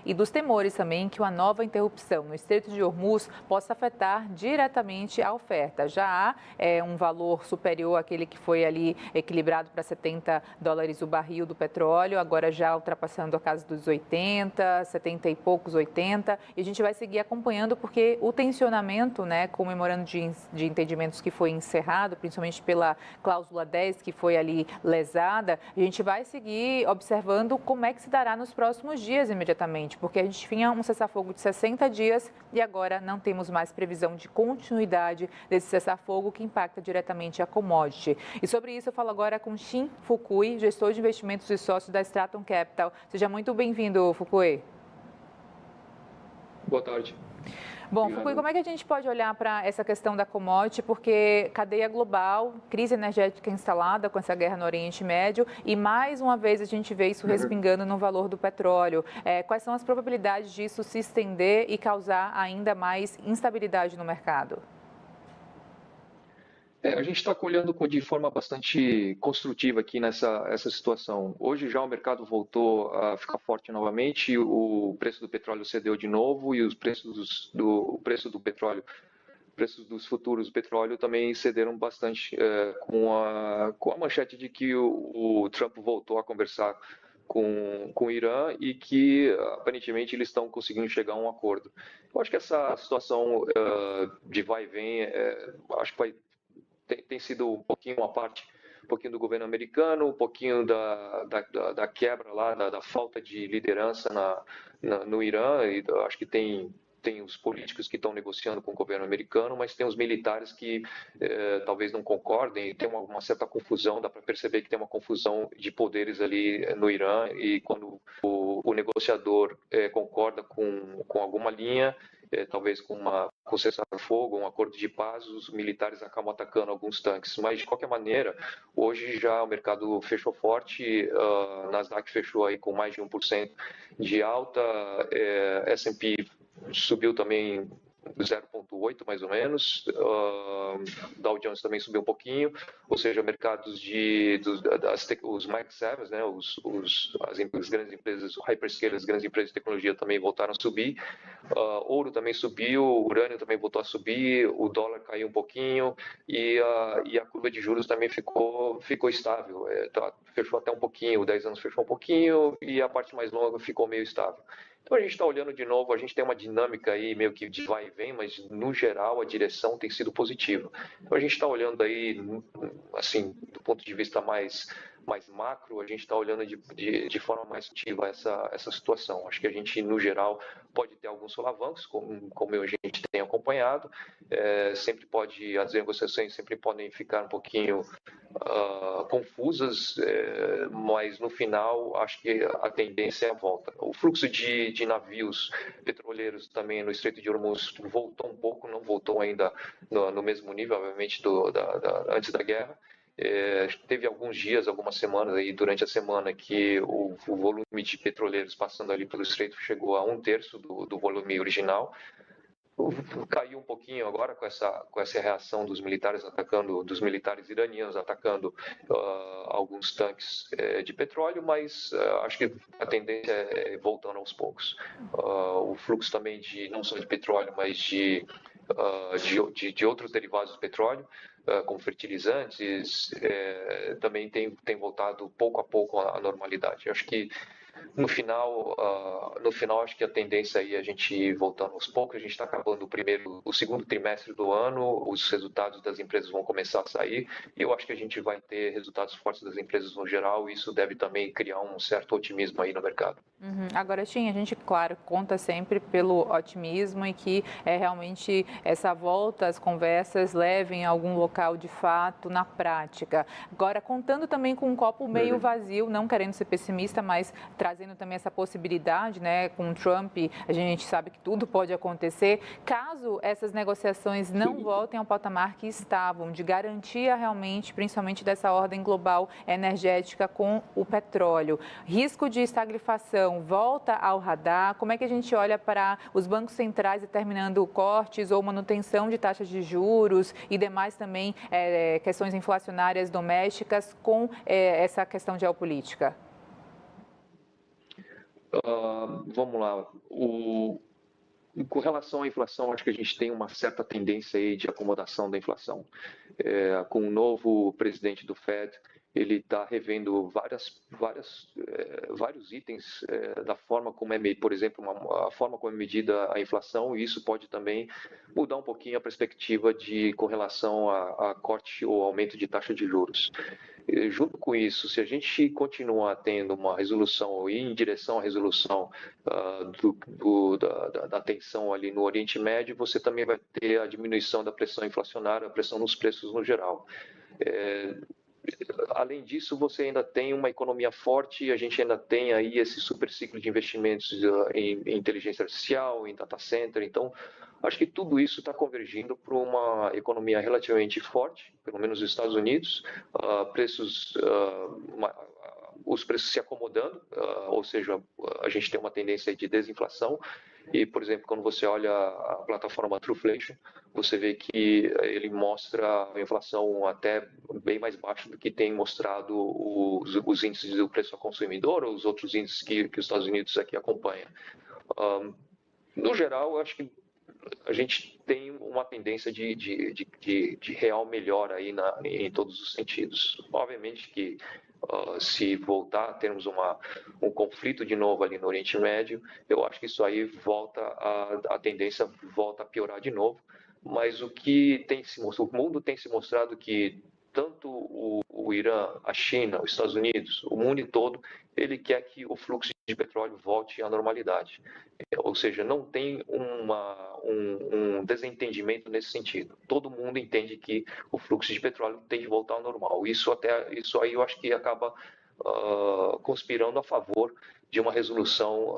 e dos temores também que uma nova interrupção no Estreito de Hormuz possa afetar diretamente a oferta. Já há um valor superior àquele que foi ali equilibrado para $70 o barril do petróleo, agora já ultrapassando a casa dos 80, 70 e poucos, 80, e a gente vai seguir acompanhando porque o tensionamento, né, com o memorando de entendimentos que foi encerrado, principalmente pela cláusula 10 que foi ali lesada, a gente vai seguir observando como é que se dará nos próximos dias imediatamente, porque a gente tinha um cessar-fogo de 60 dias e agora não temos mais previsão de continuidade desse cessar-fogo que impacta diretamente a commodity. E sobre isso eu falo agora com Shin Fukui, gestor de investimentos e sócio da Straton Capital. Seja muito bem-vindo, Fukui. Boa tarde. Bom, Fukui, como é que a gente pode olhar para essa questão da commodity, porque cadeia global, crise energética instalada com essa guerra no Oriente Médio e mais uma vez a gente vê isso respingando no valor do petróleo. Quais são as probabilidades disso se estender e causar ainda mais instabilidade no mercado? A gente está olhando de forma bastante construtiva aqui essa situação. Hoje já o mercado voltou a ficar forte novamente, o preço do petróleo cedeu de novo e os preços o preço do petróleo, preços dos futuros do petróleo também cederam bastante com a manchete de que o Trump voltou a conversar com o Irã e que aparentemente eles estão conseguindo chegar a um acordo. Eu acho que essa situação de vai e vem, acho que tem sido um pouquinho uma parte, um pouquinho do governo americano, um pouquinho da quebra lá, da falta de liderança no Irã, e acho que tem os políticos que estão negociando com o governo americano, mas tem os militares que talvez não concordem, tem uma certa confusão, dá para perceber que tem uma confusão de poderes ali no Irã, e quando o negociador concorda com alguma linha, talvez com cessar-fogo, um acordo de paz, os militares acabam atacando alguns tanques. Mas, de qualquer maneira, hoje já o mercado fechou forte, Nasdaq fechou aí com mais de 1% de alta, S&P subiu também 0,8 mais ou menos, Dow Jones também subiu um pouquinho, ou seja, mercados os Mag 7, né, as grandes empresas, hyperscalers, as grandes empresas de tecnologia também voltaram a subir, ouro também subiu, urânio também voltou a subir, o dólar caiu um pouquinho e a curva de juros também ficou estável, fechou até um pouquinho, o 10 anos fechou um pouquinho e a parte mais longa ficou meio estável. Então a gente está olhando de novo, a gente tem uma dinâmica aí meio que de vai e vem, mas no geral a direção tem sido positiva. Então a gente está olhando aí, assim, do ponto de vista mais macro, a gente está olhando de forma mais ativa essa situação. Acho que a gente, no geral, pode ter alguns solavancos, como a gente tem acompanhado, sempre as negociações sempre podem ficar um pouquinho confusas, mas no final acho que a tendência é a volta. O fluxo de navios petroleiros também no Estreito de Hormuz voltou um pouco, não voltou ainda no mesmo nível, obviamente, antes da guerra. Teve alguns dias, algumas semanas aí durante a semana que o volume de petroleiros passando ali pelo Estreito chegou a 1/3 do volume original. Caiu um pouquinho agora com essa reação dos militares iranianos atacando alguns tanques de petróleo, mas acho que a tendência é voltando aos poucos. O fluxo também não só de petróleo, mas de outros derivados do petróleo, como fertilizantes, também tem voltado pouco a pouco à normalidade. Acho que no final acho que a tendência aí é a gente ir voltando aos poucos. A gente está acabando o segundo trimestre do ano, os resultados das empresas vão começar a sair e eu acho que a gente vai ter resultados fortes das empresas no geral e isso deve também criar um certo otimismo aí no mercado. Agora, Shin, a gente, claro, conta sempre pelo otimismo e que realmente essa volta, as conversas levem a algum local de fato na prática. Agora, contando também com um copo meio vazio, não querendo ser pessimista, mas trazendo também essa possibilidade, né, com o Trump, a gente sabe que tudo pode acontecer. Caso essas negociações não voltem ao patamar que estavam, de garantia realmente, principalmente dessa ordem global energética com o petróleo, risco de estagflação volta ao radar? Como é que a gente olha para os bancos centrais determinando cortes ou manutenção de taxas de juros e demais também questões inflacionárias domésticas com essa questão geopolítica? Vamos lá. Com relação à inflação, acho que a gente tem uma certa tendência aí de acomodação da inflação. Com o novo presidente do Fed, ele está revendo vários itens da forma como por exemplo, a forma como é medida a inflação, e isso pode também mudar um pouquinho a perspectiva com relação a corte ou aumento de taxa de juros. Junto com isso, se a gente continuar tendo uma resolução ou ir em direção à resolução da tensão ali no Oriente Médio, você também vai ter a diminuição da pressão inflacionária, a pressão nos preços no geral. Além disso, você ainda tem uma economia forte, a gente ainda tem aí esse super ciclo de investimentos em inteligência artificial, em data center. Então, acho que tudo isso está convergindo para uma economia relativamente forte, pelo menos nos Estados Unidos, os preços se acomodando, ou seja, a gente tem uma tendência de desinflação. E, por exemplo, quando você olha a plataforma Trueflation, você vê que ele mostra a inflação até bem mais baixa do que tem mostrado os índices do preço ao consumidor ou os outros índices que os Estados Unidos aqui acompanham. No geral, acho que a gente tem uma tendência de real melhora aí em todos os sentidos. Obviamente que se voltar a termos um conflito de novo ali no Oriente Médio, eu acho que isso aí a tendência volta a piorar de novo. Mas o mundo tem se mostrado que tanto o Irã, a China, os Estados Unidos, o mundo todo, ele quer que o fluxo de petróleo volte à normalidade. Ou seja, não tem um desentendimento nesse sentido. Todo mundo entende que o fluxo de petróleo tem que voltar ao normal. Isso aí eu acho que acaba conspirando a favor de uma resolução.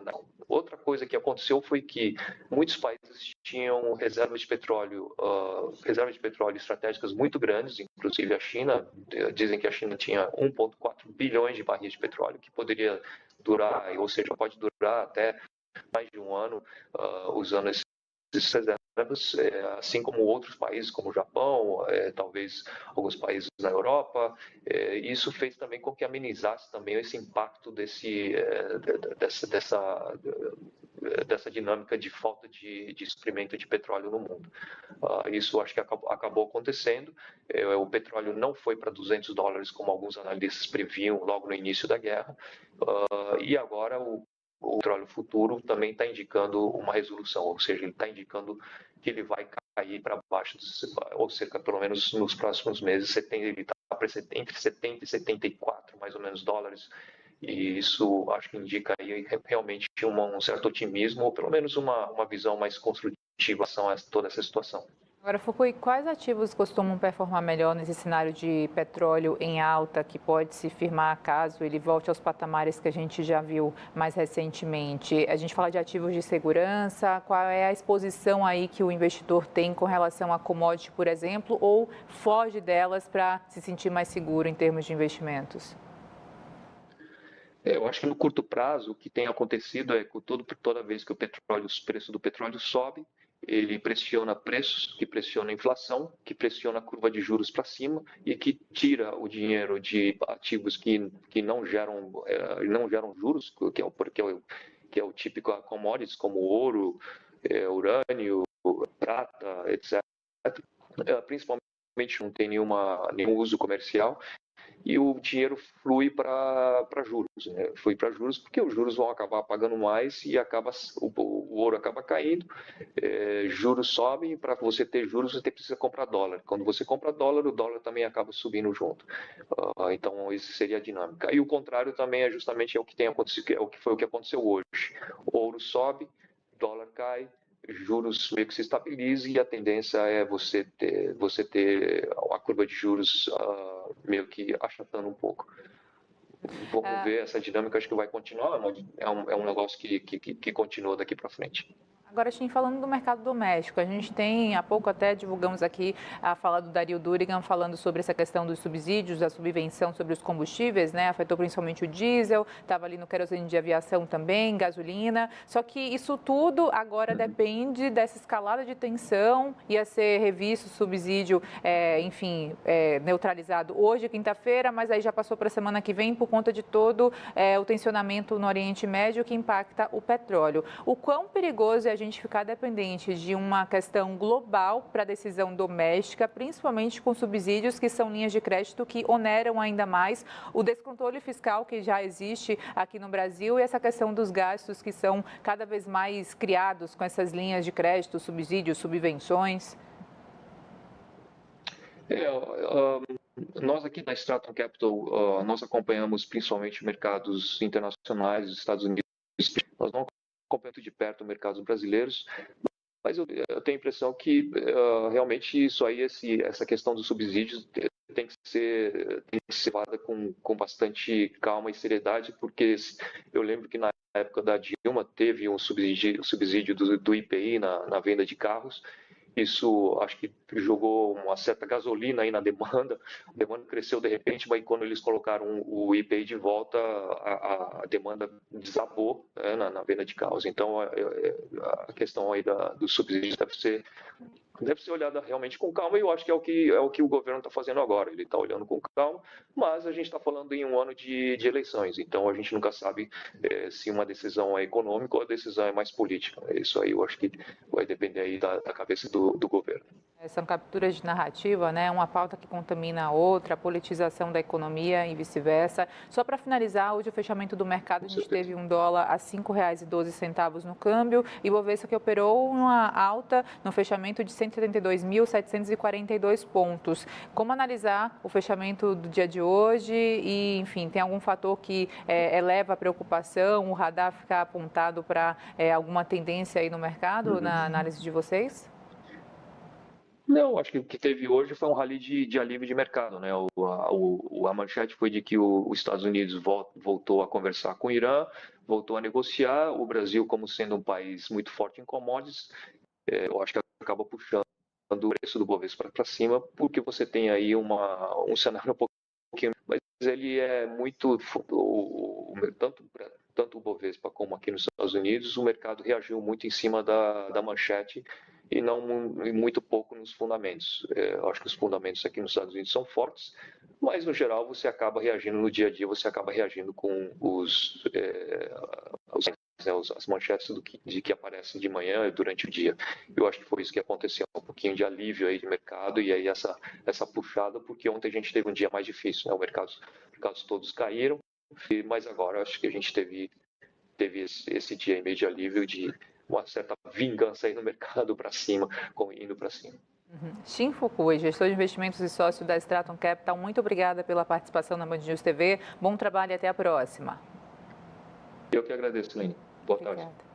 Não. Outra coisa que aconteceu foi que muitos países tinham reservas de petróleo estratégicas muito grandes, inclusive a China. Dizem que a China tinha 1,4 bilhões de barris de petróleo, que poderia durar, ou seja, pode durar até mais de um ano usando esses reservas, assim como outros países, como o Japão, talvez alguns países na Europa. Isso fez também com que amenizasse também esse impacto dessa dinâmica de falta de suprimento de petróleo no mundo. Isso acho que acabou acontecendo. O petróleo não foi para $200, como alguns analistas previam logo no início da guerra, e agora o petróleo futuro também está indicando uma resolução, ou seja, ele está indicando que ele vai cair para baixo, ou cerca, pelo menos nos próximos meses, ele está entre 70 e 74, mais ou menos, dólares, e isso acho que indica aí realmente um certo otimismo, ou pelo menos uma visão mais construtiva em relação a toda essa situação. Agora, Fukui, quais ativos costumam performar melhor nesse cenário de petróleo em alta, que pode se firmar caso ele volte aos patamares que a gente já viu mais recentemente? A gente fala de ativos de segurança, qual é a exposição aí que o investidor tem com relação a commodity, por exemplo, ou foge delas para se sentir mais seguro em termos de investimentos? Eu acho que no curto prazo, o que tem acontecido é que toda vez que o preço do petróleo sobe, ele pressiona preços, que pressiona a inflação, que pressiona a curva de juros para cima e que tira o dinheiro de ativos que não geram juros, que é o típico commodities, como ouro, urânio, prata, etc. Principalmente não tem nenhum uso comercial, e o dinheiro flui para juros, né? Flui para juros porque os juros vão acabar pagando mais e o ouro acaba caindo, juros sobem, e para você ter juros você precisa comprar dólar. Quando você compra dólar, o dólar também acaba subindo junto. Então, isso seria a dinâmica. E o contrário também é justamente o que tem acontecido, foi o que aconteceu hoje. O ouro sobe, dólar cai, juros meio que se estabilizam, e a tendência é você ter a curva de juros meio que achatando um pouco. Vamos ver, essa dinâmica acho que vai continuar, é um negócio que continua daqui para frente. Agora, Chin, falando do mercado doméstico, a gente tem, há pouco até divulgamos aqui a fala do Dario Durigan falando sobre essa questão dos subsídios, da subvenção sobre os combustíveis, né? Afetou principalmente o diesel, estava ali no querosene de aviação também, gasolina. Só que isso tudo agora depende dessa escalada de tensão, ia ser revisto o subsídio, neutralizado hoje, quinta-feira, mas aí já passou para a semana que vem por conta de todo o tensionamento no Oriente Médio que impacta o petróleo. O quão perigoso é a gente ficar dependente de uma questão global para a decisão doméstica, principalmente com subsídios que são linhas de crédito que oneram ainda mais o descontrole fiscal que já existe aqui no Brasil e essa questão dos gastos que são cada vez mais criados com essas linhas de crédito, subsídios, subvenções? Nós aqui da Straton Capital, nós acompanhamos principalmente mercados internacionais, dos Estados Unidos. Nós não acompanhamos de perto os mercados brasileiros, mas eu tenho a impressão que realmente isso aí, essa questão dos subsídios tem que ser levada com bastante calma e seriedade, porque eu lembro que na época da Dilma teve um subsídio do IPI na venda de carros. Isso acho que jogou uma certa gasolina aí na demanda. A demanda cresceu de repente, mas quando eles colocaram o IPI de volta, a demanda desabou, né, na venda de carros. Então a questão aí do subsídio deve ser olhada realmente com calma, e eu acho que é o que o governo está fazendo agora. Ele está olhando com calma, mas a gente está falando em um ano de eleições, então a gente nunca sabe se uma decisão é econômica ou a decisão é mais política. Isso aí eu acho que vai depender aí da cabeça do governo. São capturas de narrativa, né? Uma pauta que contamina a outra, a politização da economia e vice-versa. Só para finalizar, hoje o fechamento do mercado, a gente teve um dólar a R$ 5,12 no câmbio e o Bovespa que operou uma alta no fechamento de 172.742 pontos. Como analisar o fechamento do dia de hoje e, enfim, tem algum fator que eleva a preocupação, o radar ficar apontado para alguma tendência aí no mercado, na análise de vocês? Não, acho que o que teve hoje foi um rally de alívio de mercado, né? A manchete foi de que os Estados Unidos voltou a conversar com o Irã, voltou a negociar. O Brasil, como sendo um país muito forte em commodities, eu acho que acaba puxando o preço do Bovespa para cima, porque você tem aí um cenário um pouquinho, mas ele é muito tanto o Bovespa como aqui nos Estados Unidos, o mercado reagiu muito em cima da manchete e não muito pouco nos fundamentos. Eu acho que os fundamentos aqui nos Estados Unidos são fortes, mas no geral você acaba reagindo no dia a dia, você acaba reagindo com as manchetes de que aparecem de manhã e durante o dia. Eu acho que foi isso que aconteceu, um pouquinho de alívio aí de mercado e aí essa puxada, porque ontem a gente teve um dia mais difícil, né? Os mercados todos caíram, mas agora acho que a gente teve esse dia meio de alívio, de uma certa vingança aí no mercado para cima, indo para cima. Chin Fukui, gestor de investimentos e sócio da Straton Capital, muito obrigada pela participação na Band News TV. Bom trabalho e até a próxima. Eu que agradeço, Lene. Boa tarde. Obrigada.